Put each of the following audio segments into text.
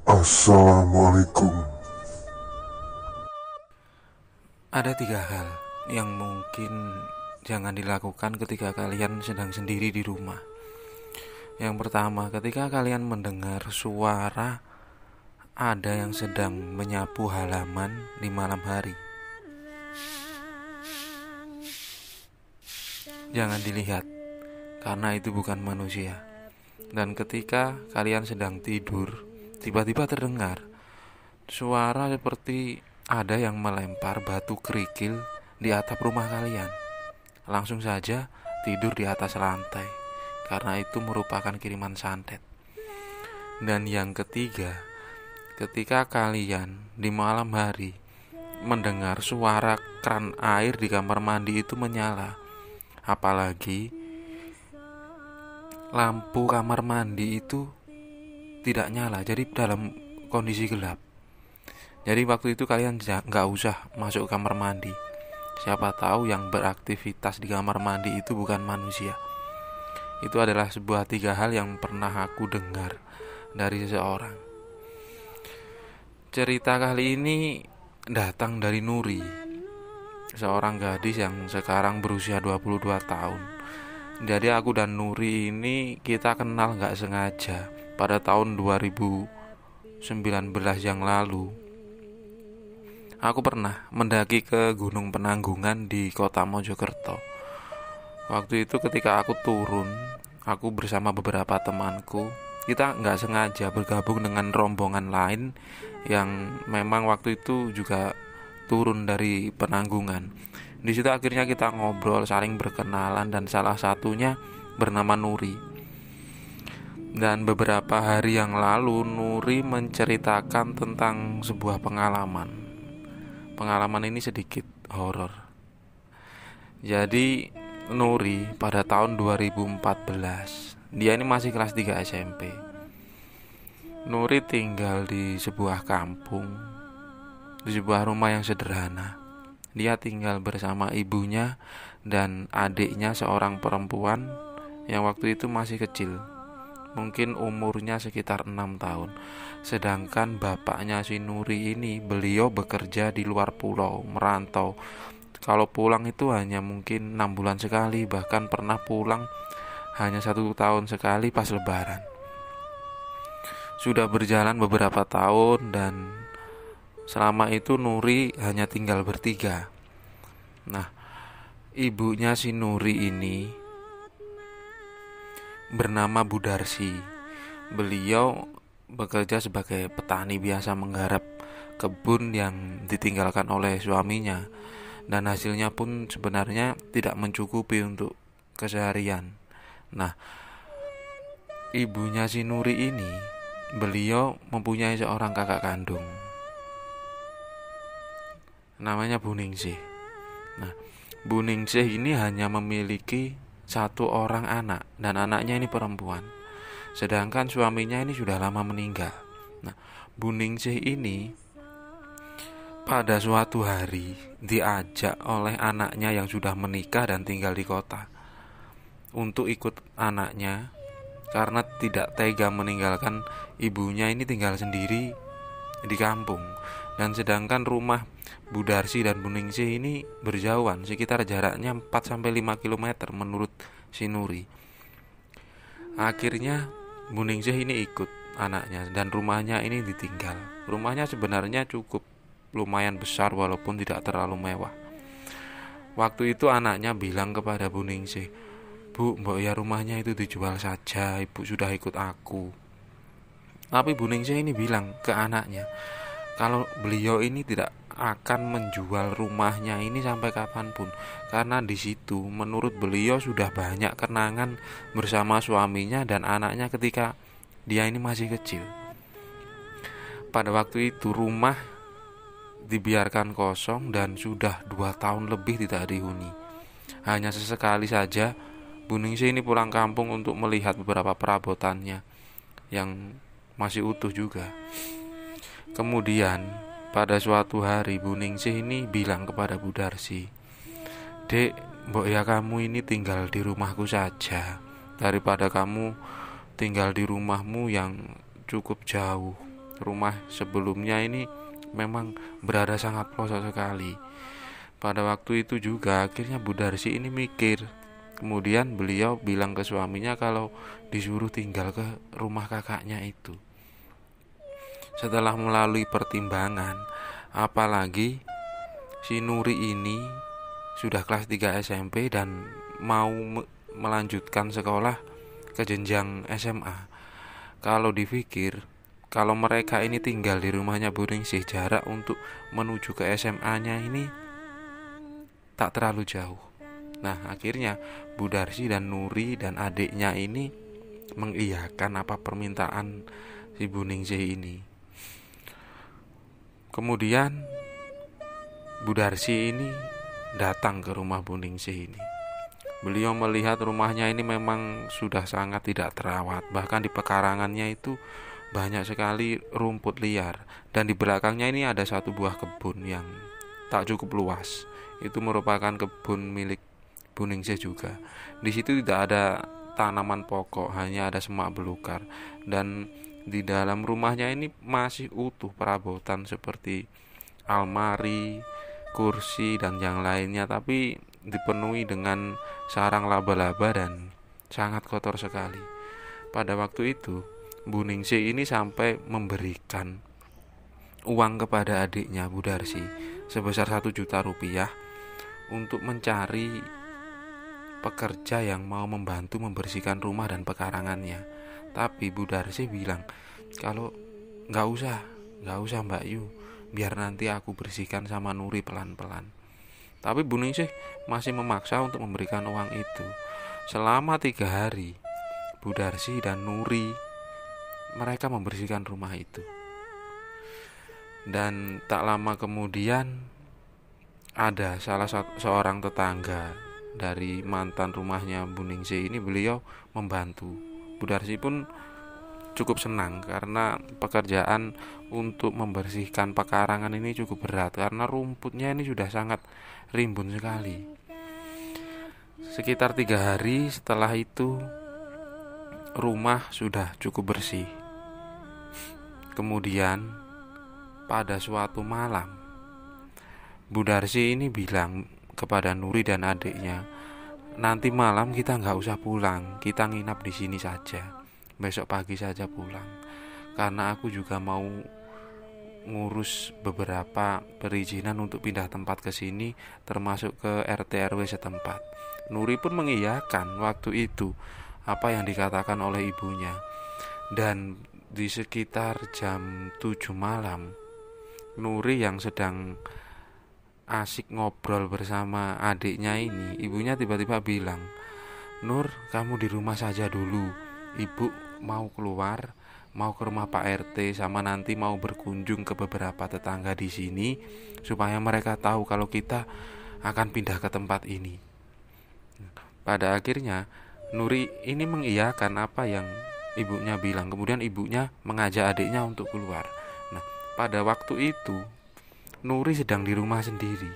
Assalamualaikum. Ada tiga hal yang mungkin jangan dilakukan ketika kalian sedang sendiri di rumah. Yang pertama, ketika kalian mendengar suara ada yang sedang menyapu halaman di malam hari, jangan dilihat, karena itu bukan manusia. Dan ketika kalian sedang tidur, tiba-tiba terdengar suara seperti ada yang melempar batu kerikil di atap rumah kalian. Langsung saja tidur di atas lantai, karena itu merupakan kiriman santet. Dan yang ketiga, ketika kalian di malam hari mendengar suara kran air di kamar mandi itu menyala, apalagi lampu kamar mandi itu tidak nyala, jadi dalam kondisi gelap. Jadi waktu itu kalian nggak usah masuk kamar mandi. Siapa tahu yang beraktivitas di kamar mandi itu bukan manusia. Itu adalah sebuah tiga hal yang pernah aku dengar dari seseorang. Cerita kali ini datang dari Nuri, seorang gadis yang sekarang berusia 22 tahun. Jadi aku dan Nuri ini kita kenal gak sengaja pada tahun 2019 yang lalu. Aku pernah mendaki ke Gunung Penanggungan di kota Mojokerto. Waktu itu ketika aku turun, aku bersama beberapa temanku, kita gak sengaja bergabung dengan rombongan lain yang memang waktu itu juga turun dari Penanggungan. Di situ akhirnya kita ngobrol, saling berkenalan, dan salah satunya bernama Nuri. Dan beberapa hari yang lalu Nuri menceritakan tentang sebuah pengalaman. Pengalaman ini sedikit horor. Jadi Nuri pada tahun 2014, dia ini masih kelas 3 SMP. Nuri tinggal di sebuah kampung, di sebuah rumah yang sederhana. Dia tinggal bersama ibunya dan adiknya seorang perempuan yang waktu itu masih kecil. Mungkin umurnya sekitar 6 tahun. Sedangkan bapaknya si Nuri ini, beliau bekerja di luar pulau, merantau. Kalau pulang itu hanya mungkin 6 bulan sekali, bahkan pernah pulang hanya 1 tahun sekali pas lebaran. Sudah berjalan beberapa tahun dan selama itu Nuri hanya tinggal bertiga. Nah, ibunya si Nuri ini bernama Bu Darsi. Beliau bekerja sebagai petani biasa, menggarap kebun yang ditinggalkan oleh suaminya. Dan hasilnya pun sebenarnya tidak mencukupi untuk keseharian. Nah, ibunya si Nuri ini, beliau mempunyai seorang kakak kandung, namanya Bu Ningsih. Nah, Bu Ningsih ini hanya memiliki satu orang anak, dan anaknya ini perempuan. Sedangkan suaminya ini sudah lama meninggal. Nah, Bu Ningsih ini pada suatu hari diajak oleh anaknya yang sudah menikah dan tinggal di kota untuk ikut anaknya, karena tidak tega meninggalkan ibunya ini tinggal sendiri di kampung. Dan sedangkan rumah Bu Darsi dan Bu Ningsih ini berjauhan, sekitar jaraknya 4-5 km menurut si Nuri. Akhirnya Bu Ningsih ini ikut anaknya dan rumahnya ini ditinggal. Rumahnya sebenarnya cukup lumayan besar walaupun tidak terlalu mewah. Waktu itu anaknya bilang kepada Bu Ningsih, "Bu, mbok ya rumahnya itu dijual saja, ibu sudah ikut aku." Tapi Bu Ningsih ini bilang ke anaknya kalau beliau ini tidak akan menjual rumahnya ini sampai kapanpun, karena di situ menurut beliau sudah banyak kenangan bersama suaminya dan anaknya ketika dia ini masih kecil. Pada waktu itu rumah dibiarkan kosong dan sudah 2 tahun lebih tidak dihuni. Hanya sesekali saja Bu Ningsih ini pulang kampung untuk melihat beberapa perabotannya yang masih utuh juga. Kemudian pada suatu hari Bu Ningsih ini bilang kepada Bu Darsi, "Dek, mbok ya kamu ini tinggal di rumahku saja, daripada kamu tinggal di rumahmu yang cukup jauh. rumah sebelumnya ini memang berada sangat pelosok sekali. Pada waktu itu juga akhirnya Bu Darsi ini mikir. Kemudian beliau bilang ke suaminya kalau disuruh tinggal ke rumah kakaknya itu. Setelah melalui pertimbangan, apalagi si Nuri ini sudah kelas 3 SMP dan mau melanjutkan sekolah ke jenjang SMA. Kalau dipikir, kalau mereka ini tinggal di rumahnya Bu Ningsih, jarak untuk menuju ke SMA-nya ini tak terlalu jauh. Nah, akhirnya Bu Darsi dan Nuri dan adiknya ini mengiyakan apa permintaan si Bu Ningsih ini. Kemudian Bu Darsi ini datang ke rumah Bu Ningsih ini. Beliau melihat rumahnya ini memang sudah sangat tidak terawat. Bahkan di pekarangannya itu banyak sekali rumput liar. Dan di belakangnya ini ada satu buah kebun yang tak cukup luas. Itu merupakan kebun milik Bu Ningsih juga. Di situ tidak ada tanaman pokok, hanya ada semak belukar. Dan di dalam rumahnya ini masih utuh perabotan seperti almari, kursi dan yang lainnya, tapi dipenuhi dengan sarang laba-laba dan sangat kotor sekali. Pada waktu itu, Bu Ningsih ini sampai memberikan uang kepada adiknya Bu Darsi sebesar 1 juta rupiah untuk mencari pekerja yang mau membantu membersihkan rumah dan pekarangannya. Tapi Bu Darsi bilang kalau nggak usah Mbak Yu, biar nanti aku bersihkan sama Nuri pelan-pelan. Tapi Bu Ningsih masih memaksa untuk memberikan uang itu. Selama 3 hari Bu Darsi dan Nuri mereka membersihkan rumah itu. Dan tak lama kemudian ada salah seorang tetangga dari mantan rumahnya Bu Ningsih ini, beliau membantu. Bu Darsi pun cukup senang karena pekerjaan untuk membersihkan pekarangan ini cukup berat karena rumputnya ini sudah sangat rimbun sekali. Sekitar 3 hari setelah itu rumah sudah cukup bersih. Kemudian pada suatu malam Bu Darsi ini bilang kepada Nuri dan adiknya, nanti malam kita nggak usah pulang, kita nginap di sini saja, besok pagi saja pulang, karena aku juga mau ngurus beberapa perizinan untuk pindah tempat ke sini, termasuk ke RT RW setempat. Nuri pun mengiyakan waktu itu apa yang dikatakan oleh ibunya. Dan di sekitar jam 7 malam, Nuri yang sedang asik ngobrol bersama adiknya ini, ibunya tiba-tiba bilang, Nur, kamu di rumah saja dulu, ibu mau keluar, mau ke rumah Pak RT, sama nanti mau berkunjung ke beberapa tetangga di sini supaya mereka tahu kalau kita akan pindah ke tempat ini. Pada akhirnya Nuri ini mengiyakan apa yang ibunya bilang. Kemudian ibunya mengajak adiknya untuk keluar. Nah, pada waktu itu Nuri sedang di rumah sendiri,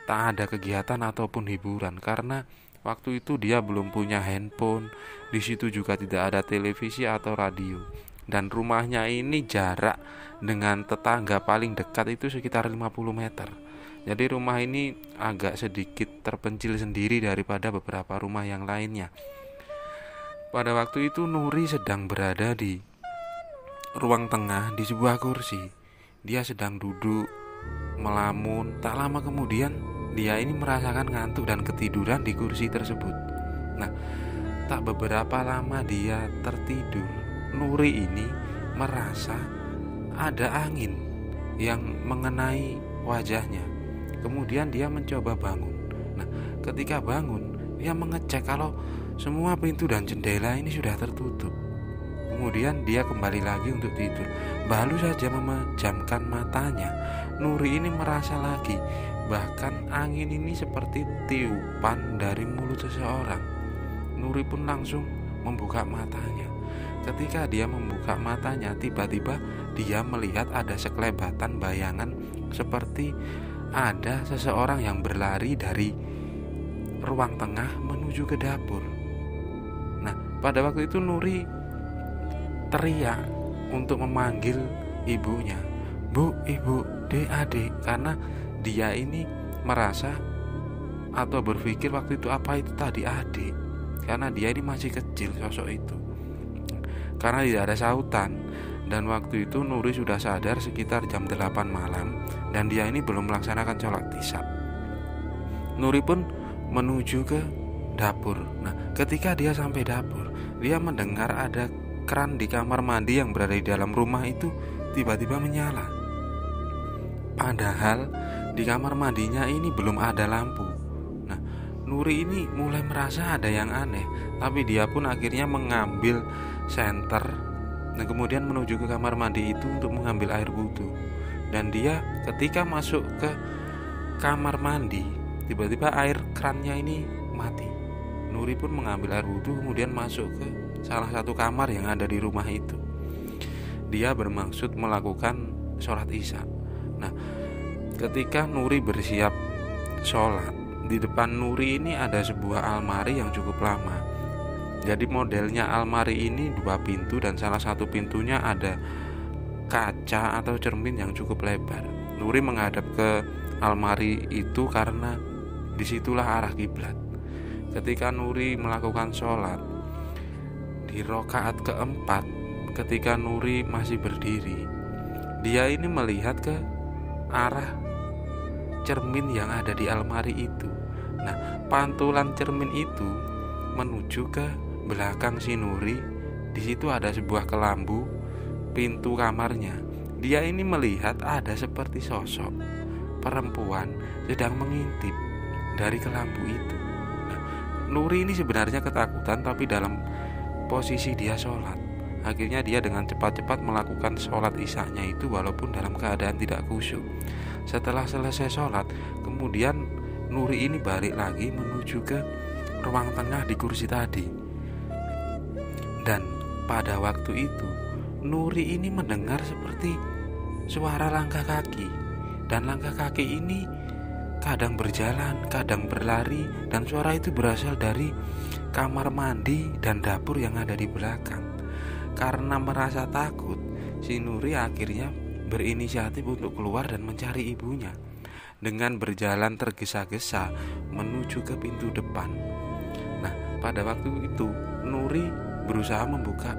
tak ada kegiatan ataupun hiburan karena waktu itu dia belum punya handphone. Di situ juga tidak ada televisi atau radio. Dan rumahnya ini jarak dengan tetangga paling dekat itu sekitar 50 meter. Jadi rumah ini agak sedikit terpencil sendiri daripada beberapa rumah yang lainnya. Pada waktu itu Nuri sedang berada di ruang tengah di sebuah kursi. Dia sedang duduk melamun. Tak lama kemudian dia ini merasakan ngantuk dan ketiduran di kursi tersebut. Nah, tak beberapa lama dia tertidur, Nuri ini merasa ada angin yang mengenai wajahnya. Kemudian dia mencoba bangun. Nah, ketika bangun, dia mengecek kalau semua pintu dan jendela ini sudah tertutup. Kemudian dia kembali lagi untuk tidur. Baru saja memejamkan matanya, Nuri ini merasa lagi, bahkan angin ini seperti tiupan dari mulut seseorang. Nuri pun langsung membuka matanya. Ketika dia membuka matanya, tiba-tiba dia melihat ada sekelebatan bayangan seperti ada seseorang yang berlari dari ruang tengah menuju ke dapur. Nah, pada waktu itu Nuri teriak untuk memanggil ibunya, Bu, Ibu, Dek, Adik, karena dia ini merasa atau berpikir waktu itu apa itu tadi adik, karena dia ini masih kecil sosok itu. Karena tidak ada sautan, dan waktu itu Nuri sudah sadar sekitar jam 8 malam dan dia ini belum melaksanakan sholat isya. Nuri pun menuju ke dapur. Nah, ketika dia sampai dapur, dia mendengar ada keran di kamar mandi yang berada di dalam rumah itu tiba-tiba menyala. Padahal di kamar mandinya ini belum ada lampu. Nah, Nuri ini mulai merasa ada yang aneh, tapi dia pun akhirnya mengambil senter dan kemudian menuju ke kamar mandi itu untuk mengambil air wudhu. Dan dia ketika masuk ke kamar mandi, tiba-tiba air kerannya ini mati. Nuri pun mengambil air wudhu kemudian masuk ke salah satu kamar yang ada di rumah itu. Dia bermaksud melakukan sholat isya. Nah, ketika Nuri bersiap sholat, di depan Nuri ini ada sebuah almari yang cukup lama. Jadi modelnya almari ini 2 pintu dan salah satu pintunya ada kaca atau cermin yang cukup lebar. Nuri menghadap ke almari itu karena disitulah arah kiblat. Ketika Nuri melakukan sholat di rakaat keempat, ketika Nuri masih berdiri, dia ini melihat ke arah cermin yang ada di almari itu. Nah, pantulan cermin itu menuju ke belakang si Nuri. Di situ ada sebuah kelambu pintu kamarnya. Dia ini melihat ada seperti sosok perempuan sedang mengintip dari kelambu itu. Nah, Nuri ini sebenarnya ketakutan, tapi dalam posisi dia sholat, akhirnya dia dengan cepat-cepat melakukan sholat isyanya itu walaupun dalam keadaan tidak khusyuk. Setelah selesai sholat, kemudian Nuri ini balik lagi menuju ke ruang tengah di kursi tadi. Dan pada waktu itu Nuri ini mendengar seperti suara langkah kaki. Dan langkah kaki ini kadang berjalan, kadang berlari, dan suara itu berasal dari kamar mandi dan dapur yang ada di belakang. Karena merasa takut, si Nuri akhirnya berinisiatif untuk keluar dan mencari ibunya dengan berjalan tergesa-gesa menuju ke pintu depan. Nah, pada waktu itu Nuri berusaha membuka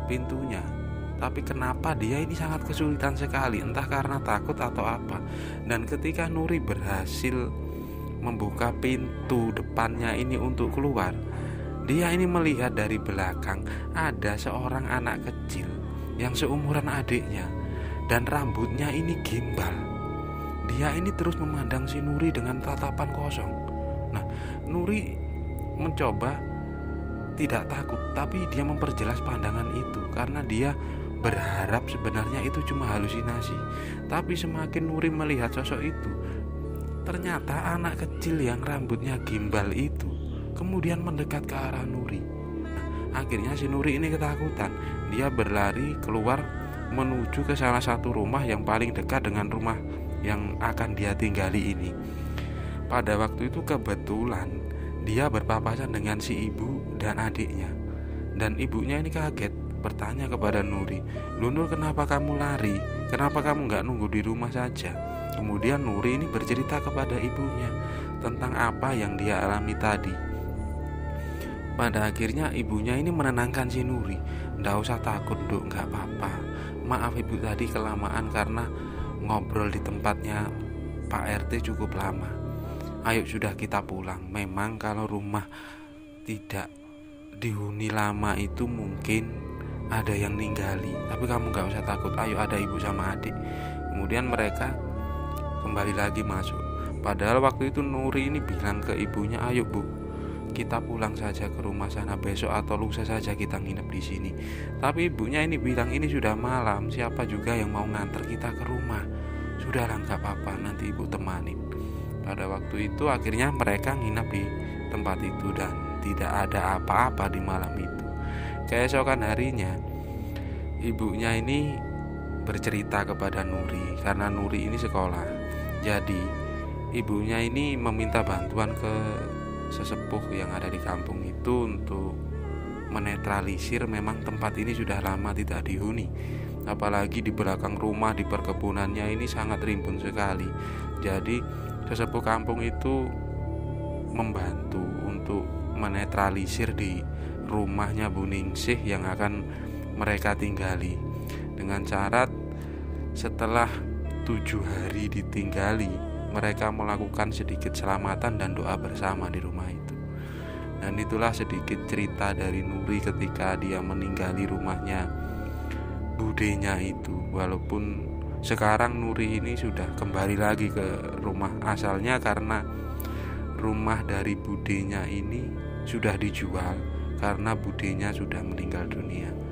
pintunya, tapi kenapa dia ini sangat kesulitan sekali, entah karena takut atau apa. Dan ketika Nuri berhasil membuka pintu depannya ini untuk keluar, dia ini melihat dari belakang ada seorang anak kecil yang seumuran adiknya dan rambutnya ini gimbal. Dia ini terus memandang si Nuri dengan tatapan kosong. Nah, Nuri mencoba tidak takut, tapi dia memperjelas pandangan itu karena dia berharap sebenarnya itu cuma halusinasi. Tapi semakin Nuri melihat sosok itu, ternyata anak kecil yang rambutnya gimbal itu kemudian mendekat ke arah Nuri. Nah, akhirnya si Nuri ini ketakutan. Dia berlari keluar menuju ke salah satu rumah yang paling dekat dengan rumah yang akan dia tinggali ini. Pada waktu itu kebetulan dia berpapasan dengan si ibu dan adiknya. Dan ibunya ini kaget, bertanya kepada Nuri, "Nur, kenapa kamu lari? Kenapa kamu gak nunggu di rumah saja?" Kemudian Nuri ini bercerita kepada ibunya tentang apa yang dia alami tadi. Pada akhirnya ibunya ini menenangkan si Nuri. "Nggak usah takut, Duk, gak apa-apa. Maaf ibu tadi kelamaan karena ngobrol di tempatnya Pak RT cukup lama. Ayo sudah kita pulang. Memang kalau rumah tidak dihuni lama itu mungkin ada yang ninggali, tapi kamu gak usah takut. Ayo, ada ibu sama adik." Kemudian mereka kembali lagi masuk. Padahal waktu itu Nuri ini bilang ke ibunya, "Ayo Bu, kita pulang saja ke rumah sana, besok atau lusa saja kita nginep di sini." Tapi ibunya ini bilang, "Ini sudah malam, siapa juga yang mau nganter kita ke rumah? Sudahlah, gak apa-apa, nanti ibu temanin." Pada waktu itu akhirnya mereka nginap di tempat itu dan tidak ada apa-apa di malam itu. Keesokan harinya ibunya ini bercerita kepada Nuri karena Nuri ini sekolah. Jadi ibunya ini meminta bantuan ke sesepuh yang ada di kampung itu untuk menetralisir memang tempat ini sudah lama tidak dihuni. Apalagi di belakang rumah, di perkebunannya ini sangat rimbun sekali. Jadi sesepuh kampung itu membantu untuk menetralisir di rumahnya Bu Ningsih yang akan mereka tinggali, dengan syarat setelah 7 hari ditinggali mereka melakukan sedikit selamatan dan doa bersama di rumah itu. Dan itulah sedikit cerita dari Nuri ketika dia meninggali rumahnya budenya itu. Walaupun sekarang Nuri ini sudah kembali lagi ke rumah asalnya karena rumah dari budenya ini sudah dijual karena budenya sudah meninggal dunia.